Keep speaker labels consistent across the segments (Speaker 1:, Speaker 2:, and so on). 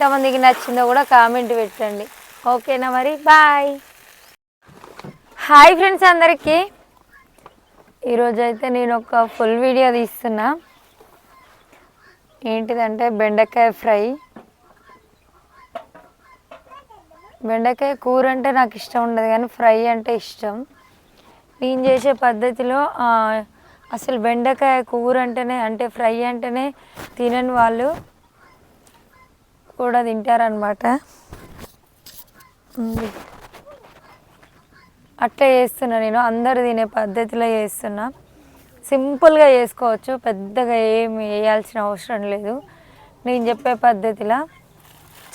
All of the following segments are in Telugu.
Speaker 1: ఎంతమందికి నచ్చిందో కూడా కామెంట్ పెట్టండి. ఓకేనా మరి, బాయ్. హాయ్ ఫ్రెండ్స్ అందరికీ. ఈరోజు అయితే నేను ఒక ఫుల్ వీడియో తీస్తున్నా. ఏంటిదంటే బెండకాయ ఫ్రై. బెండకాయ కూర అంటే నాకు ఇష్టం ఉండదు, కానీ ఫ్రై అంటే ఇష్టం. నేను చేసే పద్ధతిలో అసలు బెండకాయ కూర అంటేనే, అంటే ఫ్రై అంటేనే తినని వాళ్ళు కూడా తింటారనమాట. అట్లా చేస్తున్నా నేను, అందరు తినే పద్ధతిలో చేస్తున్నా. సింపుల్గా చేసుకోవచ్చు, పెద్దగా ఏమి వేయాల్సిన అవసరం లేదు. నేను చెప్పే పద్ధతిలో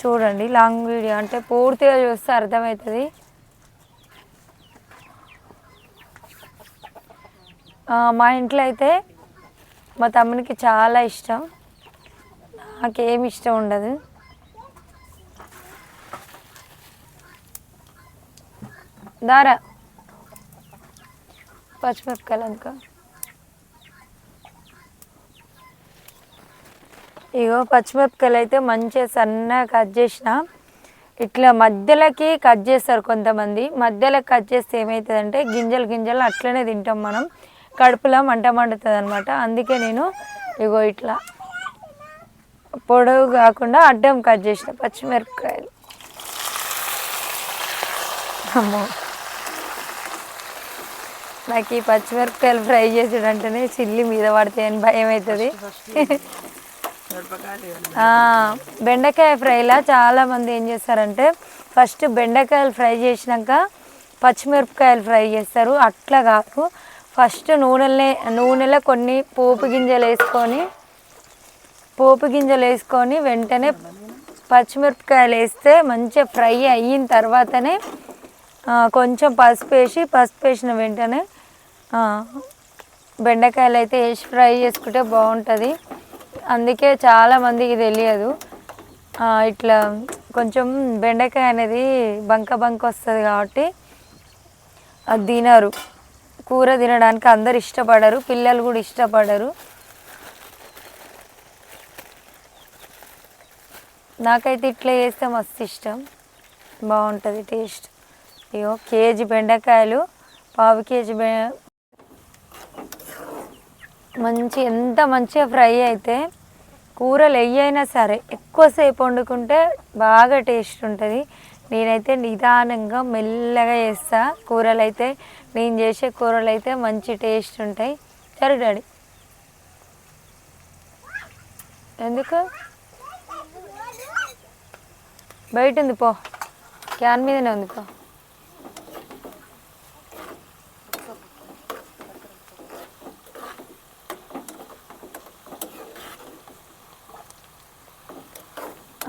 Speaker 1: చూడండి. లాంగ్ వీడియో అంటే పూర్తిగా చూస్తే అర్థమవుతుంది. మా ఇంట్లో అయితే మా తమ్మునికి చాలా ఇష్టం, నాకేమి ఇష్టం ఉండదు. దారా పచ్చిమిరపకాయలు అనుకో. ఇగో పచ్చిమిరపకాయలు అయితే మంచిగా సన్నగా కట్ చేసిన. ఇట్లా మధ్యలోకి కట్ చేస్తారు కొంతమంది. మధ్యలోకి కట్ చేస్తే ఏమవుతుందంటే గింజలు గింజలు అట్లనే తింటాం మనం, కడుపులో మంట మండుతుంది అనమాట. అందుకే నేను ఇగో ఇట్లా పొడవు కాకుండా అడ్డం కట్ చేసిన పచ్చిమిరపకాయలు. అమ్మో, నాకు ఈ పచ్చిమిరపకాయలు ఫ్రై చేసుడంటేనే చిల్లి మీద పడతాయని భయం అవుతుంది. బెండకాయ ఫ్రైలా చాలామంది ఏం చేస్తారంటే ఫస్ట్ బెండకాయలు ఫ్రై చేసినాక పచ్చిమిరపకాయలు ఫ్రై చేస్తారు. అట్లా కాదు, ఫస్ట్ నూనెలో కొన్ని పోపు గింజలు వేసుకొని వెంటనే పచ్చిమిరపకాయలు వేస్తే మంచిగా ఫ్రై అయిన తర్వాతనే కొంచెం పసుపు వేసిన వెంటనే బెండకాయలు అయితే వేసి ఫ్రై చేసుకుంటే బాగుంటుంది. అందుకే చాలామందికి తెలియదు. ఇట్లా కొంచెం బెండకాయ అనేది బంక వస్తుంది కాబట్టి అది తినరు. కూర తినడానికి అందరు ఇష్టపడరు, పిల్లలు కూడా ఇష్టపడరు. నాకైతే ఇట్లా చేస్తే మస్తు ఇష్టం, బాగుంటుంది టేస్ట్. ఇగో కేజీ బెండకాయలు, పావు కేజీ ఎంత మంచిగా ఫ్రై అయితే కూరలు అయినా సరే ఎక్కువసేపు వండుకుంటే బాగా టేస్ట్ ఉంటుంది. నేనైతే నిదానంగా మెల్లగా చేస్తా కూరలు అయితే. నేను చేసే కూరలు అయితే మంచి టేస్ట్ ఉంటాయి. సరే డాడీ, ఎందుకు బయట ఉంది పో, క్యాన్ మీదనే ఉంది పో.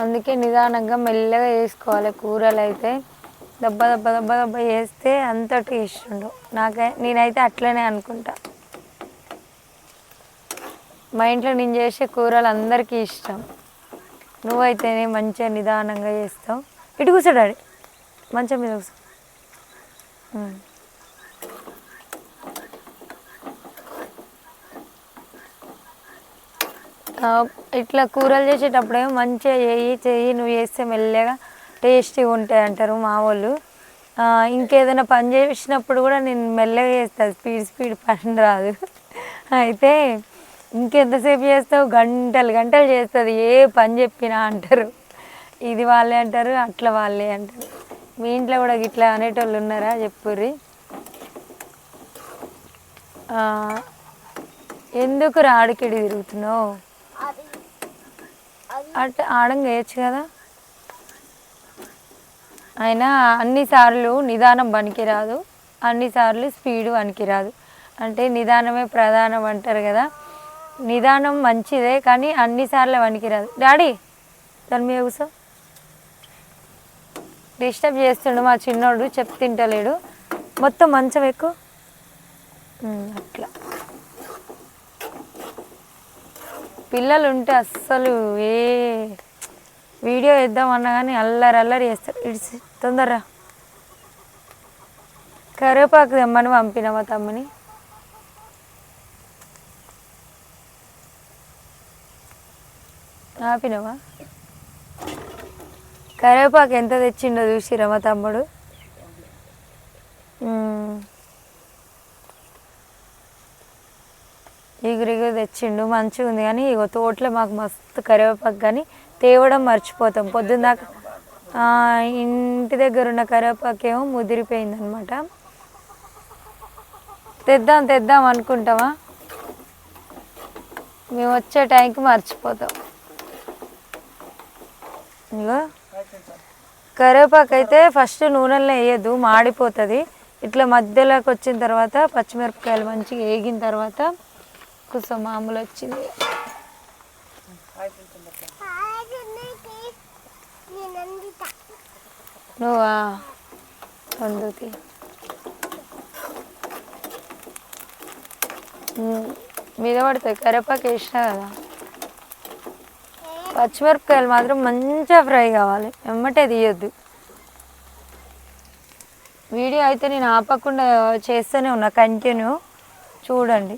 Speaker 1: అందుకే నిదానంగా మెల్లగా వేసుకోవాలి కూరలు అయితే. దెబ్బ వేస్తే అంత టేస్ట్ ఉండవు. నేనైతే అట్లనే అనుకుంటా. మా ఇంట్లో నేను చేసే కూరలు అందరికీ ఇష్టం. నువ్వైతేనే మంచిగా నిదానంగా చేస్తావు. ఇటు కూర్చో డాడీ, మంచం మీద కూర్చో. ఇట్లా కూరలు చేసేటప్పుడేమో మంచిగా చెయ్యి నువ్వు చేస్తే మెల్లగా టేస్టీగా ఉంటాయి అంటారు మా వాళ్ళు. ఇంకేదైనా పని చేసినప్పుడు కూడా నేను మెల్లగా చేస్తాను, స్పీడ్ పని రాదు. అయితే ఇంకెంతసేపు చేస్తావు, గంటలు చేస్తుంది ఏ పని చెప్పినా అంటారు. ఇది వాళ్ళే అంటారు, అట్లా వాళ్ళే అంటారు. మీ ఇంట్లో కూడా ఇట్లా అనేటోళ్ళు ఉన్నారా చెప్పుర్రి. ఎందుకు రాడికిడి తిరుగుతున్నావు? అట్లా ఆడంగా వేయచ్చు కదా. అయినా అన్నిసార్లు నిదానం పనికిరాదు, అన్నిసార్లు స్పీడు పనికిరాదు. అంటే నిదానమే ప్రధానం అంటారు కదా. నిదానం మంచిదే, కానీ అన్నిసార్లు పనికిరాదు. డాడీ దాని మీద కూర్చో. డిస్టర్బ్ చేస్తుండు మా చిన్నోడు, తింటలేడు. మొత్తం మంచం ఎక్కువ. అట్లా పిల్లలు ఉంటే అస్సలు ఏ వీడియో వేద్దామన్నా కానీ అల్లరి చేస్తారు. ఇడిసి తొందరరా. కరివేపాకు తెమ్మని పంపిన మా తమ్ముని. ఆపినవా? కరివేపాకు ఎంత తెచ్చిండో చూసిరా మా తమ్ముడు. ఇగురిగు తెచ్చిండు, మంచిగా ఉంది. కానీ ఇగో తోటలో మాకు మస్తు కరివేపాకు, కానీ తేవడం మర్చిపోతాం. పొద్దున్న దాకా ఇంటి దగ్గర ఉన్న కరివేపాకేమో ముదిరిపోయిందనమాట. తెద్దాం అనుకుంటామా, మేము వచ్చే టైంకి మర్చిపోతాం. ఇగో కరివేపాకు అయితే ఫస్ట్ నూనెలో వేయద్దు, మాడిపోతుంది. ఇట్లా మధ్యలోకి వచ్చిన తర్వాత పచ్చిమిరపకాయలు మంచిగా వేగిన తర్వాత కొంచెం మామూలు వచ్చింది. నువ్వా వందుకి మీద పడుతుంది. కరివేపాకు వేసినా కదా. పచ్చిమిరపకాయలు మాత్రం మంచిగా ఫ్రై కావాలి, వెమ్మటే తీయొద్దు. వీడియో అయితే నేను ఆపకుండా చేస్తూనే ఉన్నా, కంటిన్యూ చూడండి.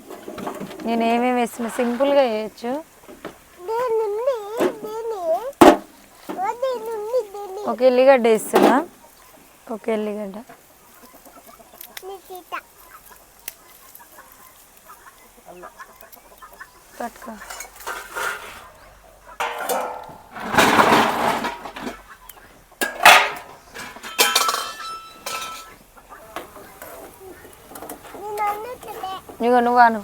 Speaker 1: నేను ఏమేమి వేస్తున్నా, సింపుల్గా చేయొచ్చు. ఒక ఎల్లిగడ్డ వేస్తున్నా, ఒక ఎల్లిగడ్డ. పట్టుకో. ఇగో నువ్వాను.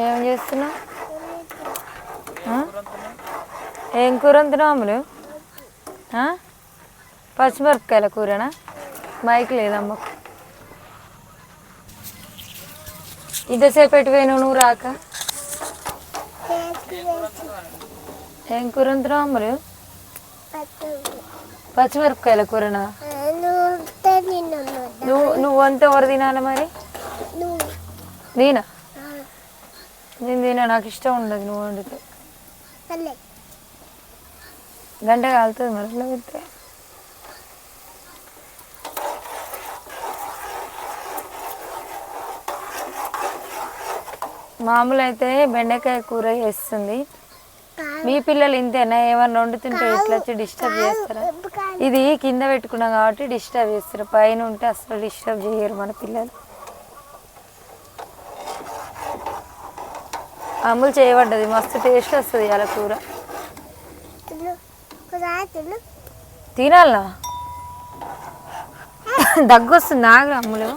Speaker 1: ఏం చేస్తున్నావు? ఏం కూర వండుతున్నావు అమ్ములు? పచ్చిమిరపకాయల కూరనా? మైక్ లేదమ్మకు. ఇంతసేపు ఎటువైనా నువ్వు రాక? ఏం కూర వండుతున్నావు అమ్ములు? పచ్చిమిరపకాయల కూరనా? నువ్వు వంత ఎవరు తినాలి మరి? నేనా? నేను తినా, నాకు ఇష్టం ఉండదు నువ్వు వండితే. గంట కాలుతుంది మరి ఇట్లా పెడితే. మామూలు అయితే బెండకాయ కూర చేస్తుంది. మీ పిల్లలు ఇంతేనా? ఏమన్నా వండుతుంటే ఇట్లా వచ్చి డిస్టర్బ్ చేస్తారా? ఇది కింద పెట్టుకున్నాం కాబట్టి డిస్టర్బ్ చేస్తారు, పైన ఉంటే అసలు డిస్టర్బ్ చేయరు మన పిల్లలు. అమ్ములు చేయబడ్డది, మస్తు టేస్ట్ వస్తుంది అలా కూర. తినాలనా? దగ్గు వస్తుంది, ఆగు అమ్ములు.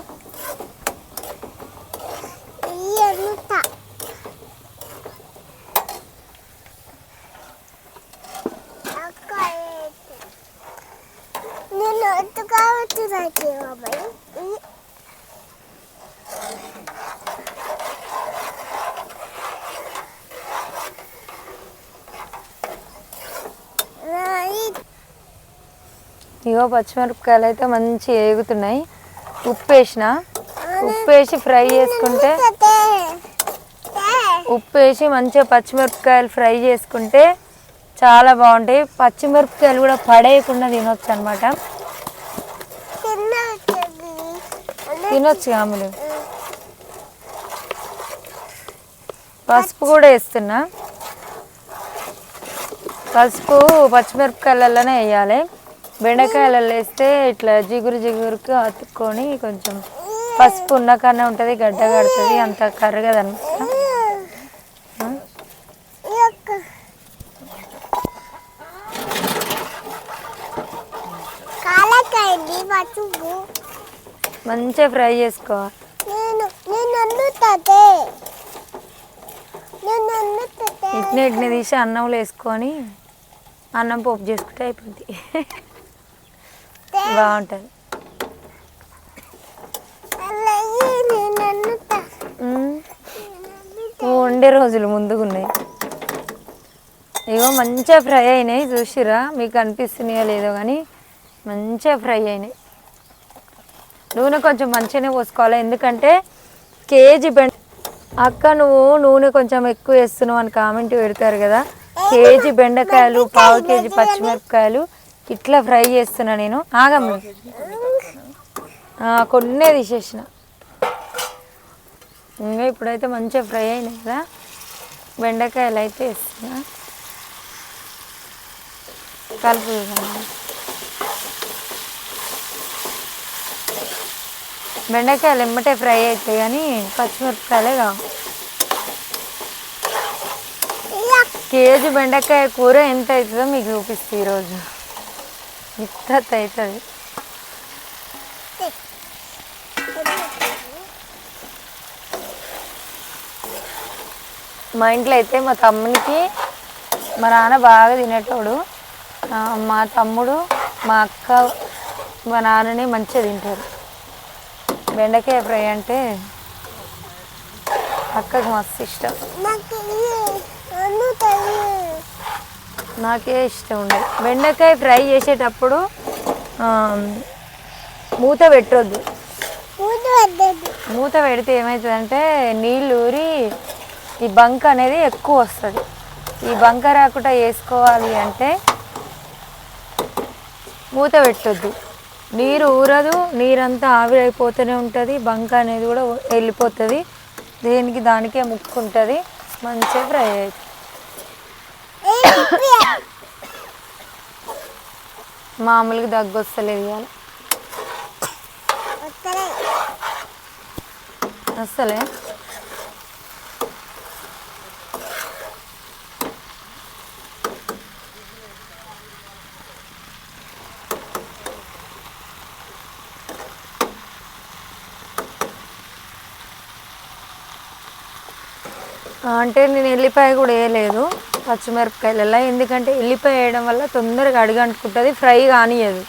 Speaker 1: ఇగో పచ్చిమిరపకాయలు అయితే మంచి ఏగుతున్నాయి. ఉప్పు వేసిన, ఉప్పు వేసి ఫ్రై చేసుకుంటే, ఉప్పు వేసి మంచిగా పచ్చిమిరపకాయలు ఫ్రై చేసుకుంటే చాలా బాగుంటాయి. పచ్చిమిరపకాయలు కూడా పడేయకుండా తినొచ్చు అనమాట. తినొచ్చు అమ్ములు. పసుపు కూడా వేస్తున్నా. పసుపు పచ్చిమిరపకాయలలోనే వేయాలి. బెండకాయలలో వేస్తే ఇట్లా జిగురుకి అతుక్కొని కొంచెం పసుపు ఉన్నకన్నా ఉంటుంది, గడ్డ కడుతుంది, అంత కరగదనమాట. మంచిగా ఫ్రై చేసుకోవాలి. ఇట్నే తీసి అన్నంలో వేసుకొని అన్నం పోపు చేసుకుంటే అయిపోద్ది, బాగుంటుంది. వండే రోజులు ముందుగా ఉన్నాయి. ఇగో మంచిగా ఫ్రై అయినాయి, చూసిరా? మీకు అనిపిస్తున్నాయో లేదో కానీ మంచిగా ఫ్రై అయినాయి. నూనె కొంచెం మంచిగానే పోసుకోవాలి, ఎందుకంటే కేజీ అక్క నువ్వు నూనె కొంచెం ఎక్కువ వేస్తున్నావు అని కామెంట్ పెడతారు కదా. కేజీ బెండకాయలు, పావు కేజీ పచ్చిమిరపకాయలు ఇట్లా ఫ్రై చేస్తున్నా నేను. ఆగమ్మ, కొన్నే తీసేసిన. ఇంకా ఇప్పుడైతే మంచిగా ఫ్రై అయినాయి కదా, బెండకాయలు అయితే వేస్తున్నా. కలుపు. బెండకాయలు ఎమ్మటే ఫ్రై అవుతాయి కానీ పచ్చిమిరపకాయలే కావు. కేజీ బెండకాయ కూర ఎంత అవుతుందో మీకు చూపిస్తుంది ఈరోజు. ఇంత అవుతుంది. మా ఇంట్లో అయితే మా తమ్మునికి మా నాన్న బాగా తినేటోడు. మా తమ్ముడు మా అక్క మా నాన్నని మంచిగా తింటారు. బెండకాయ ఫ్రై అంటే అక్కకు మస్తు ఇష్టం. నాకే ఇష్టం ఉండదు. బెండకాయ ఫ్రై చేసేటప్పుడు మూత పెట్టొద్దు. మూత పెడితే ఏమవుతుందంటే నీళ్ళు ఊరి ఈ బంక అనేది ఎక్కువ వస్తుంది. ఈ బంక రాకుండా వేసుకోవాలి అంటే మూత పెట్టొద్దు. నీరు ఊరదు, నీరంతా ఆవిరైపోతూనే ఉంటుంది, బంక అనేది కూడా వెళ్ళిపోతుంది. దేనికి దానికే ముక్కుంటుంది, మంచిగా ఫ్రై అవుతుంది. మామూలుగా దగ్గు వస్తలేదు ఇవాళ అసలే. అంటే నేను ఎల్లిపాయ కూడా వేయలేదు పచ్చిమిరపకాయలలో, ఎందుకంటే ఎల్లిపాయ వేయడం వల్ల తొందరగా అడుగంటుకుంటుంది, ఫ్రై కానియదు.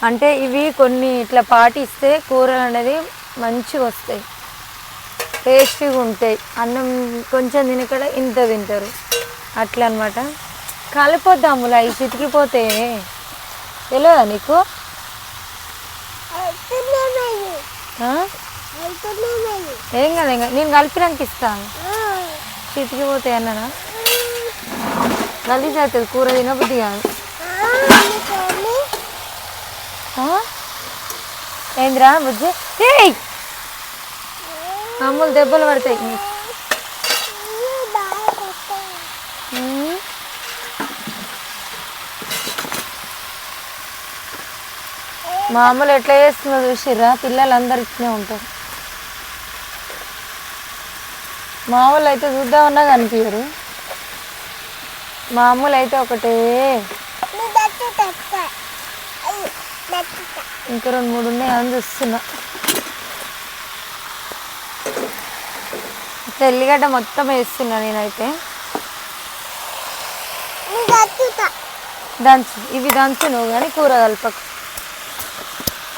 Speaker 1: అంటే ఇవి కొన్ని ఇట్లా పాటిస్తే కూరలు అనేది మంచిగా వస్తాయి, టేస్టీగా ఉంటాయి. అన్నం కొంచెం తినకడ ఇంత తింటారు అట్లా అనమాట. కలిపోద్దాములా అవి చితికిపోతే తెలియదా నీకు? ఏం కదా, ఇంకా నేను కలిపినాక ఇస్తాను. చితికిపోతాయి అన్నానా? గలీజ్ అవుతుంది కూర, తినబుద్ధి కాదు. ఏంద్రా బుజ్జి? మామూలు దెబ్బలు పడతాయి. మామూలు ఎట్లా చేస్తుందో చూసిర్రా? పిల్లలు అందరు ఇట్నే ఉంటారు. మామూలు అయితే చూద్దామన్నా కనిపించరు. మామూలు అయితే ఒకటే. ఇంకా 2-3 ఉన్నాయి అని చూస్తున్నా. తెల్లిగడ్డ మొత్తం వేస్తున్నా నేనైతే. దంచు, ఇవి దంచు నువ్వు కానీ కూర కలపకు.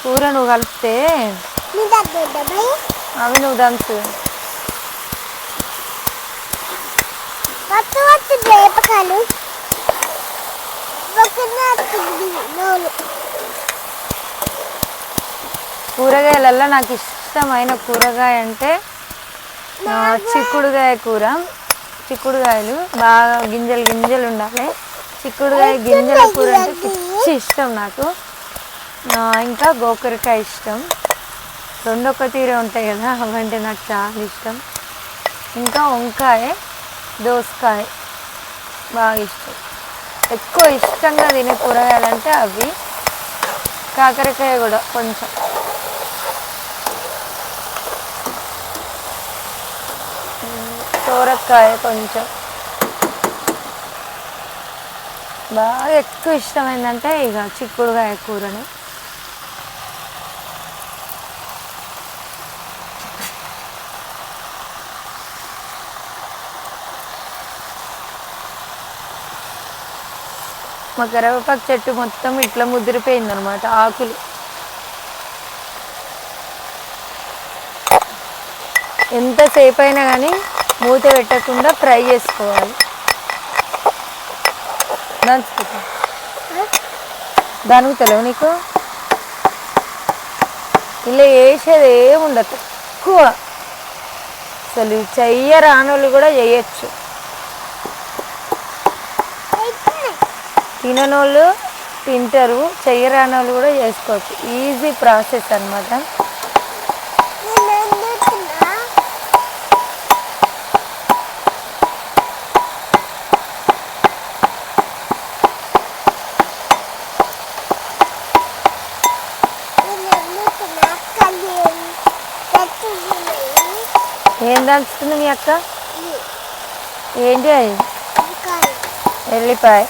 Speaker 1: కూర నువ్వు కలిపితే అవి నువ్వు దంచు. కూరగాయలలో నాకు ఇష్టమైన కూరగాయ అంటే చిక్కుడుగాయ కూర. చిక్కుడుగాయలు బాగా గింజలు గింజలు ఉండాలి. చిక్కుడుగాయ గింజల కూర అంటే పిచ్చి ఇష్టం నాకు. ఇంకా గోకరకాయ ఇష్టం. రెండొక తీరే ఉంటాయి కదా, అవంటే నాకు చాలా ఇష్టం. ఇంకా వంకాయ, దోసకాయ బాగా ఇష్టం. ఎక్కువ ఇష్టంగా తినే కూరగాయలు అంటే అవి. కాకరకాయ కూడా కొంచెం. సోరకాయ కొంచెం. బాగా ఎక్కువ ఇష్టమైందంటే ఇక చిక్కుడుకాయ కూరని. మా కరివేపాకు చెట్టు మొత్తం ఇట్లా ముదిరిపోయిందనమాట ఆకులు. ఎంతసేపు అయినా కానీ మూత పెట్టకుండా ఫ్రై చేసుకోవాలి. దానికి తెలియదు నీకు? ఇలా వేసేది ఏముండదు, తక్కువ. అసలు చెయ్యరానోళ్ళు కూడా చేయొచ్చు. తిననోళ్ళు తింటారు, చెయ్యరానోళ్ళు కూడా చేసుకోవచ్చు. ఈజీ ప్రాసెస్ అన్నమాట. ఏం దంచుతుంది మీ అక్క? ఏంటి అది? ఎల్లిపాయ.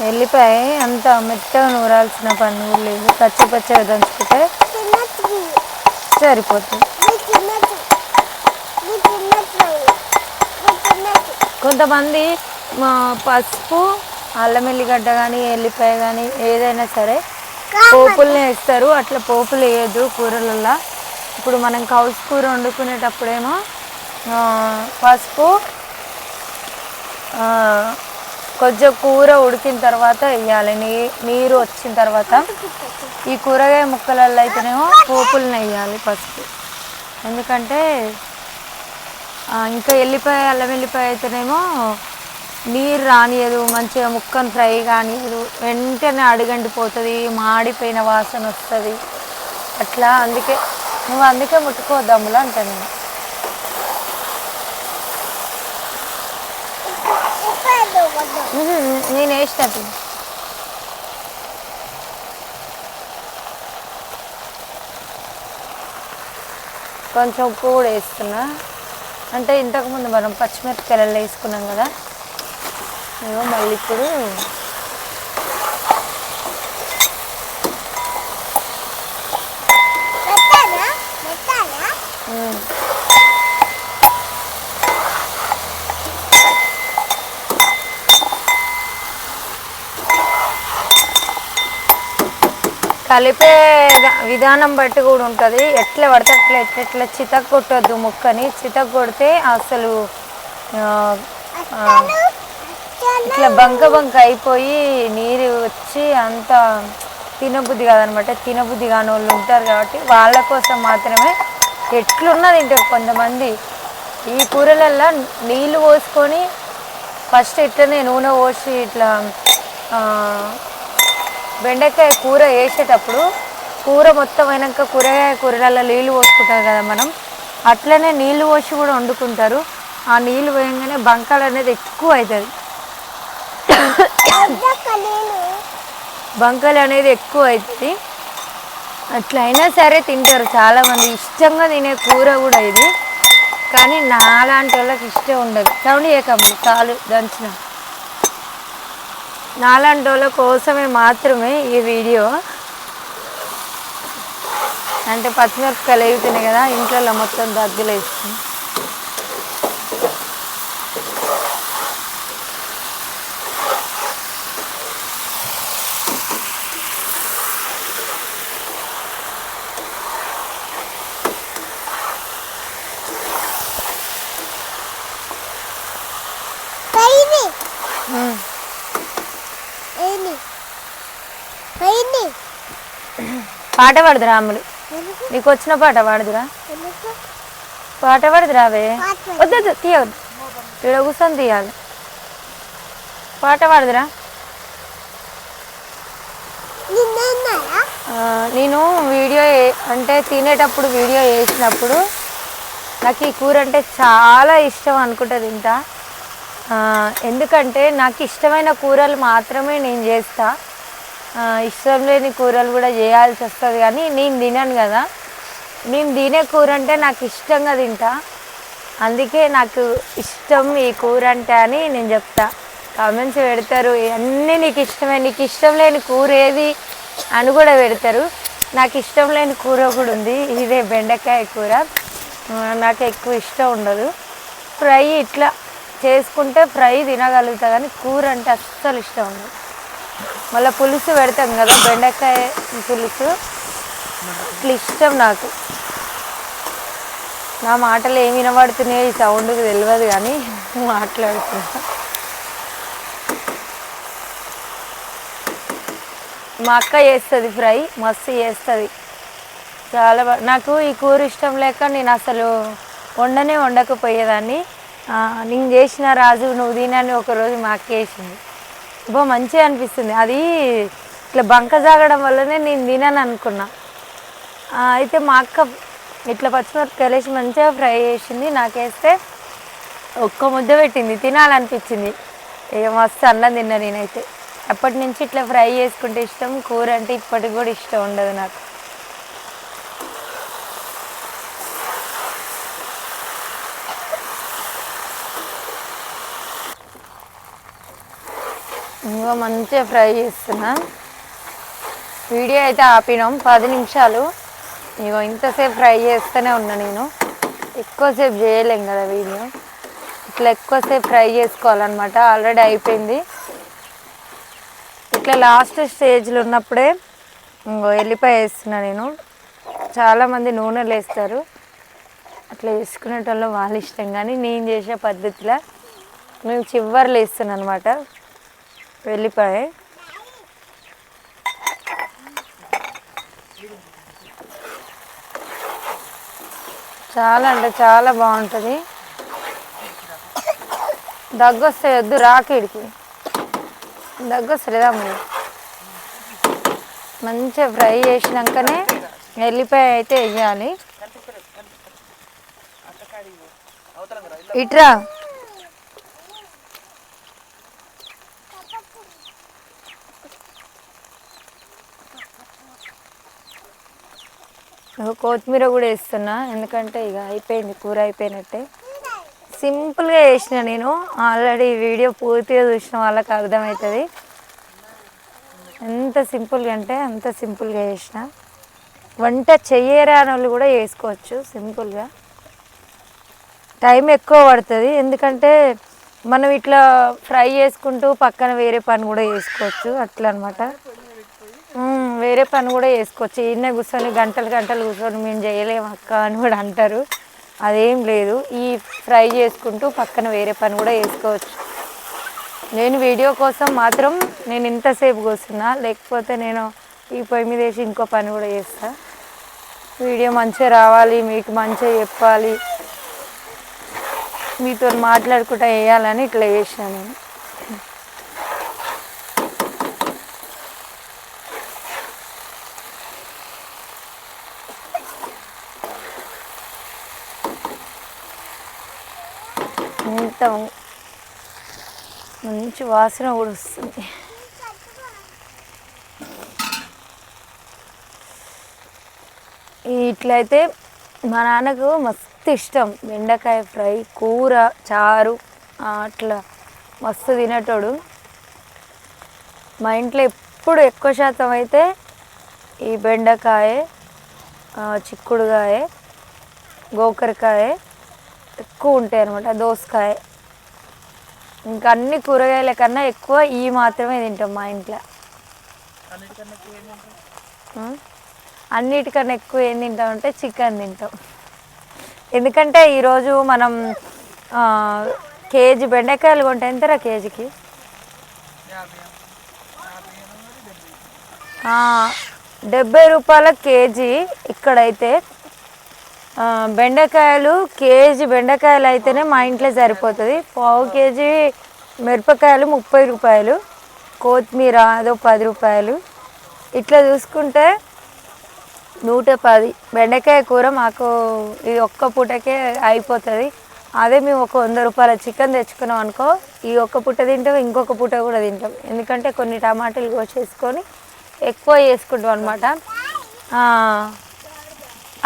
Speaker 1: ఎల్లిపాయ అంత మెత్తగా నూరాల్సిన పని లేదు, పచ్చి పచ్చిగా దంచుకుంటే సరిపోతుంది. కొంతమంది పసుపు, అల్లం ఎల్లిగడ్డ కానీ ఎల్లిపాయ కానీ ఏదైనా సరే పోపులనే వేస్తారు. అట్లా పోపులు వేయద్దు కూరలల్లో. ఇప్పుడు మనం కౌసు కూర వండుకునేటప్పుడేమో పసుపు కొంచెం కూర ఉడికిన తర్వాత వేయాలి. నీరు వచ్చిన తర్వాత ఈ కూరగాయ ముక్కలలో అయితేనేమో పోపులను వేయాలి పసుపు. ఎందుకంటే ఇంకా ఎల్లిపాయ, అల్లం వెల్లిపాయ అయితేనేమో నీరు రానియదు, మంచిగా ముక్కను ఫ్రై కానియదు, వెంటనే అడుగంటిపోతుంది, మాడిపోయిన వాసన వస్తుంది అట్లా. అందుకే ముట్టుకోవద్దాములు అంటాను నేను. నేను వేసినట్టు కొంచెం ఉప్పు కూడా వేస్తున్నా. అంటే ఇంతకుముందు మనం పచ్చిమిరపకాయలు వేసుకున్నాం కదా, ఏమో మళ్ళీ ఇప్పుడు కలిపే విధానం బట్టి కూడా ఉంటుంది. ఎట్లా పడితే ఎట్లా చితక్ కొట్టద్దు ముక్కని. చితక్ కొడితే అసలు ఇట్లా బంక అయిపోయి నీరు వచ్చి అంత తినబుద్ధి కాదనమాట. తినబుద్ధి కాని వాళ్ళు ఉంటారు కాబట్టి వాళ్ళ కోసం మాత్రమే ఎట్లున్నది తింటారు కొంతమంది. ఈ కూరలల్లో నీళ్ళు పోసుకొని ఫస్ట్ ఇట్లనే నూనె పోసి ఇట్లా బెండకాయ కూర వేసేటప్పుడు కూర మొత్తం అయినాక కూరలలో నీళ్ళు పోసుకుంటాం కదా మనం, అట్లనే నీళ్ళు పోసి కూడా వండుకుంటారు. ఆ నీళ్ళు వేయగానే బంకలు అనేది ఎక్కువ అవుతుంది, బంకలు అనేది ఎక్కువ అవుతుంది. అట్లా అయినా సరే తింటారు చాలామంది, ఇష్టంగా తినే కూర కూడా ఇది. కానీ నాలాంటి వాళ్ళకి ఇష్టం ఉండదు. సౌండ్ చేయకమ్మ కాలు దంచిన. నాలాంటి వాళ్ళ కోసమే మాత్రమే ఈ వీడియో. అంటే పచ్చిమిరపకాయలు వేగుతున్నాయి కదా, ఇంట్లో మొత్తం దద్దులు వేస్తుంది. పాట పాడుదురా అమ్ములు, నీకు వచ్చిన పాట పాడుదురా. పాట పాడుదురావే. వద్దు తీయవద్దు, ఇక్కడ కూర్చొని తీయాలి. పాట పాడుదురా. నేను వీడియో అంటే తినేటప్పుడు వీడియో వేసినప్పుడు నాకు ఈ కూర అంటే చాలా ఇష్టం అనుకుంటా తింటా. ఎందుకంటే నాకు ఇష్టమైన కూరలు మాత్రమే నేను చేస్తా. ఇష్టం లేని కూరలు కూడా చేయాల్సి వస్తుంది. కానీ నేను తినను కదా, నేను తినే కూర అంటే నాకు ఇష్టంగా తింటా. అందుకే నాకు ఇష్టం ఈ కూర అంటే అని నేను చెప్తా. కామెంట్స్ పెడతారు అన్నీ నీకు ఇష్టమే, నీకు ఇష్టం లేని కూర ఏది అని కూడా పెడతారు. నాకు ఇష్టం లేని కూర కూడా ఉంది, ఇదే బెండకాయ కూర. నాకు ఎక్కువ ఇష్టం ఉండదు. ఫ్రై ఇట్లా చేసుకుంటే ఫ్రై తినగలుగుతా, కానీ కూర అంటే అస్సలు ఇష్టం ఉండదు. మళ్ళీ పులుసు పెడతాం కదా, బెండకాయ పులుసు, ఇట్లా ఇష్టం నాకు. నా మాటలు ఏమి వినబడుతున్నాయో ఈ సౌండ్కి తెలియదు కానీ మాట్లాడుతున్నా. మా అక్క చేస్తుంది ఫ్రై, మస్తు చేస్తుంది, చాలా నాకు ఈ కూర ఇష్టం లేక నేను అసలు వండకపోయేదాన్ని. నేను చేసిన రాజు నువ్వు తినని ఒకరోజు మా అక్క వేసింది, మంచిగా అనిపిస్తుంది. అది ఇట్లా బంక జాగడం వల్లనే నేను తినను అనుకున్నా. అయితే మా అక్క ఇట్లా పచ్చిమిరపకాయలు వేసి మంచిగా ఫ్రై చేసింది, నాకేస్తే ఒక్క ముద్ద పెట్టింది, తినాలనిపించింది. మస్తు అన్నం తిన్నా నేనైతే. అప్పటి నుంచి ఇట్లా ఫ్రై చేసుకుంటే ఇష్టం, కూర అంటే ఇప్పటికి కూడా ఇష్టం ఉండదు నాకు. ఇంకా మంచిగా ఫ్రై చేస్తున్నా. వీడియో అయితే ఆపినాం 10 నిమిషాలు. ఇగో ఇంతసేపు ఫ్రై చేస్తూనే ఉన్నా నేను. ఎక్కువసేపు చేయలేం కదా వీడియో, ఇట్లా ఎక్కువసేపు ఫ్రై చేసుకోవాలన్నమాట. ఆల్రెడీ అయిపోయింది. ఇట్లా లాస్ట్ స్టేజ్లో ఉన్నప్పుడే ఇంకో ఎల్లిపాయ వేస్తున్నా నేను. చాలామంది నూనెలు వేస్తారు, అట్లా వేసుకునేటోళ్ళు వాళ్ళ ఇష్టం, కానీ నేను చేసే పద్ధతిలో నేను చివర్లు వేస్తున్నాను అనమాట వెల్లిపాయ. చాలా అంటే చాలా బాగుంటుంది. దగ్గు వస్తే వద్దు రాకేడికి, దగ్గు వస్తలేదా మరి. మంచిగా ఫ్రై చేసినాకనే ఎల్లిపాయ అయితే వేయాలి. ఇట్రా కొత్తిమీర కూడా వేస్తున్నా, ఎందుకంటే ఇక అయిపోయింది, కూర అయిపోయినట్టే. సింపుల్గా వేసిన నేను. ఆల్రెడీ వీడియో పూర్తిగా చూసిన వాళ్ళకి అర్థమవుతుంది ఎంత సింపుల్గా అంటే అంత సింపుల్గా చేసిన. వంట చెయ్యరాని వాళ్ళు కూడా వేసుకోవచ్చు సింపుల్గా. టైం ఎక్కువ పడుతుంది, ఎందుకంటే మనం ఇట్లా ఫ్రై చేసుకుంటూ పక్కన వేరే పని కూడా చేసుకోవచ్చు, అట్లా అనమాట. వేరే పని కూడా చేసుకోవచ్చు. ఈయన కూర్చొని గంటలు గంటలు కూర్చొని మేము చేయలేము అక్క అని కూడా అంటారు. అదేం లేదు, ఈ ఫ్రై చేసుకుంటూ పక్కన వేరే పని కూడా చేసుకోవచ్చు. నేను వీడియో కోసం మాత్రం నేను ఇంతసేపు కూర్చున్నా, లేకపోతే నేను ఈ పొయ్యి మీద వేసి ఇంకో పని కూడా చేస్తాను. వీడియో మంచిగా రావాలి, మీకు మంచిగా చెప్పాలి, మీతో మాట్లాడుకుంటా వేయాలని ఇట్లా చేసిన నేను. ఇంత మంచి వాసన కూడా వస్తుంది. ఇట్లయితే మా నాన్నకు మస్తు ఇష్టం బెండకాయ ఫ్రై, కూర, చారు, అట్లా మస్తు తినేటోడు. మా ఇంట్లో ఎప్పుడు ఎక్కువ శాతం అయితే ఈ బెండకాయ, చిక్కుడుకాయ, గోకరకాయ ఎక్కువ ఉంటాయి అన్నమాట, దోసకాయ. ఇంకా అన్ని కూరగాయల కన్నా ఎక్కువ ఈ మాత్రమే తింటాం మా ఇంట్లో. అన్నిటికన్నా ఎక్కువ ఏం తింటామంటే చికెన్ తింటాం. ఎందుకంటే ఈరోజు మనం కేజీ బెండకాయలు కొంటే ఎంతరా కేజీకి? 70 రూపాయల కేజీ. ఇక్కడైతే బెండకాయలు కేజీ బెండకాయలు అయితేనే మా ఇంట్లో సరిపోతుంది. పావు కేజీ మిరపకాయలు 30 రూపాయలు, కొత్తిమీర అదో 10 రూపాయలు. ఇట్లా చూసుకుంటే 110. బెండకాయ కూర మాకు ఇది ఒక్క పూటకే అయిపోతుంది. అదే మేము ఒక 100 రూపాయల చికెన్ తెచ్చుకున్నాం అనుకో, ఈ ఒక్క పూట తింటాం, ఇంకొక పూట కూడా తింటాం. ఎందుకంటే కొన్ని టమాటాలు కోసేసుకొని ఎక్కువ చేసుకుంటాం అనమాట.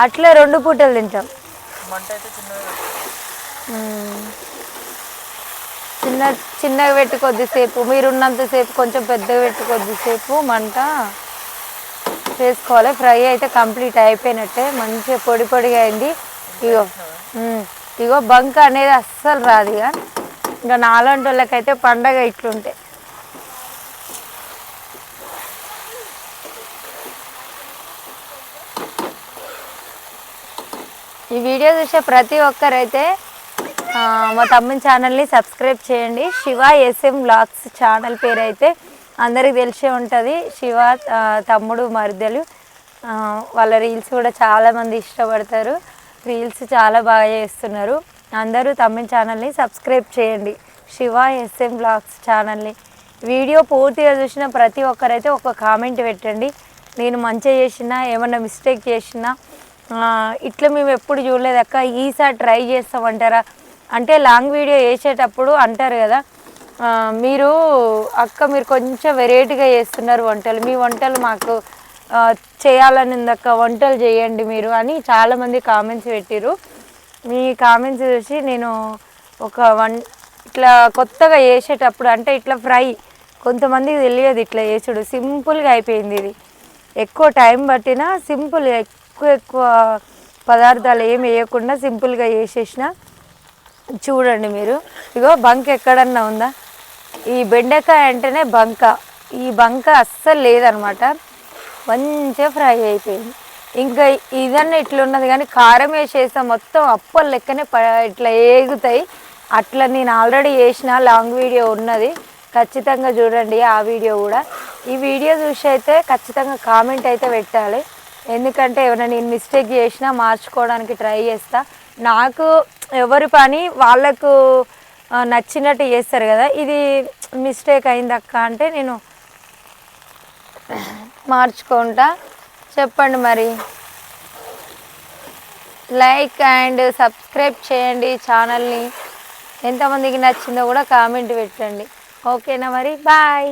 Speaker 1: అట్లా 2 పూటలు తింటాం. చిన్నగా పెట్టి కొద్దిసేపు, మీరున్నంతసేపు కొంచెం పెద్దగా పెట్టి కొద్దిసేపు మంట చేసుకోవాలి. ఫ్రై అయితే కంప్లీట్ అయిపోయినట్టే, మంచిగా పొడి పొడిగా అయింది. ఇగో బంక అనేది అస్సలు రాదు. ఇంకా నాలాంటి వాళ్ళకైతే పండగ ఇట్లుంటాయి. ఈ వీడియో చూసే ప్రతి ఒక్కరైతే మా తమ్ముని ఛానల్ని సబ్స్క్రైబ్ చేయండి. శివ ఎస్ఎం వ్లాగ్స్ ఛానల్ పేరు అయితే అందరికి తెలిసే ఉంటుంది. శివ తమ్ముడు మరిదలు, వాళ్ళ రీల్స్ కూడా చాలామంది ఇష్టపడతారు. రీల్స్ చాలా బాగా చేస్తున్నారు. అందరూ తమ్ముని ఛానల్ని సబ్స్క్రైబ్ చేయండి, శివ ఎస్ఎం వ్లాగ్స్ ఛానల్ని. వీడియో పూర్తిగా చూసిన ప్రతి ఒక్కరైతే ఒక కామెంట్ పెట్టండి. నేను మంచిగా చేసినా, ఏమన్నా మిస్టేక్ చేసినా, ఇట్లా మేము ఎప్పుడు చూడలేదు అక్క, ఈసారి ట్రై చేస్తామంటారా అంటే లాంగ్ వీడియో వేసేటప్పుడు అంటారు కదా, మీరు అక్క మీరు కొంచెం వెరైటీగా చేస్తున్నారు వంటలు, మీ వంటలు మాకు చేయాలని ఉందక్క, వంటలు చేయండి మీరు అని చాలామంది కామెంట్స్ పెట్టిరు. మీ కామెంట్స్ చూసి నేను ఒక ఇట్లా కొత్తగా చేసేటప్పుడు అంటే ఇట్లా ఫ్రై కొంతమందికి తెలియదు ఇట్లా చేసుడు, సింపుల్గా అయిపోయింది ఇది. ఎక్కువ టైం పట్టినా సింపుల్, ఎక్కువ ఎక్కువ పదార్థాలు ఏమి వేయకుండా సింపుల్గా చేసేసిన. చూడండి మీరు, ఇగో బంక ఎక్కడన్నా ఉందా? ఈ బెండకాయ అంటేనే బంక, ఈ బంక అస్సలు లేదనమాట, మంచిగా ఫ్రై అయిపోయింది. ఇంకా ఇదన్నా ఇట్లున్నది కానీ కారం వేసేస్తే మొత్తం అప్పలు లెక్కనే ఇట్లా ఏగుతాయి. అట్లా నేను ఆల్రెడీ చేసిన లాంగ్ వీడియో ఉన్నది, ఖచ్చితంగా చూడండి ఆ వీడియో కూడా. ఈ వీడియో చూసి అయితే ఖచ్చితంగా కామెంట్ అయితే పెట్టాలి, ఎందుకంటే ఏమైనా నేను మిస్టేక్ చేసినా మార్చుకోవడానికి ట్రై చేస్తా. నాకు ఎవరి పని వాళ్ళకు నచ్చినట్టు చేస్తారు కదా, ఇది మిస్టేక్ అయింది అక్క అంటే నేను మార్చుకుంటా. చెప్పండి మరి, లైక్ అండ్ సబ్స్క్రైబ్ చేయండి ఛానల్ని, ఎంతమందికి నచ్చిందో కూడా కామెంట్ పెట్టండి. ఓకేనా మరి, బాయ్.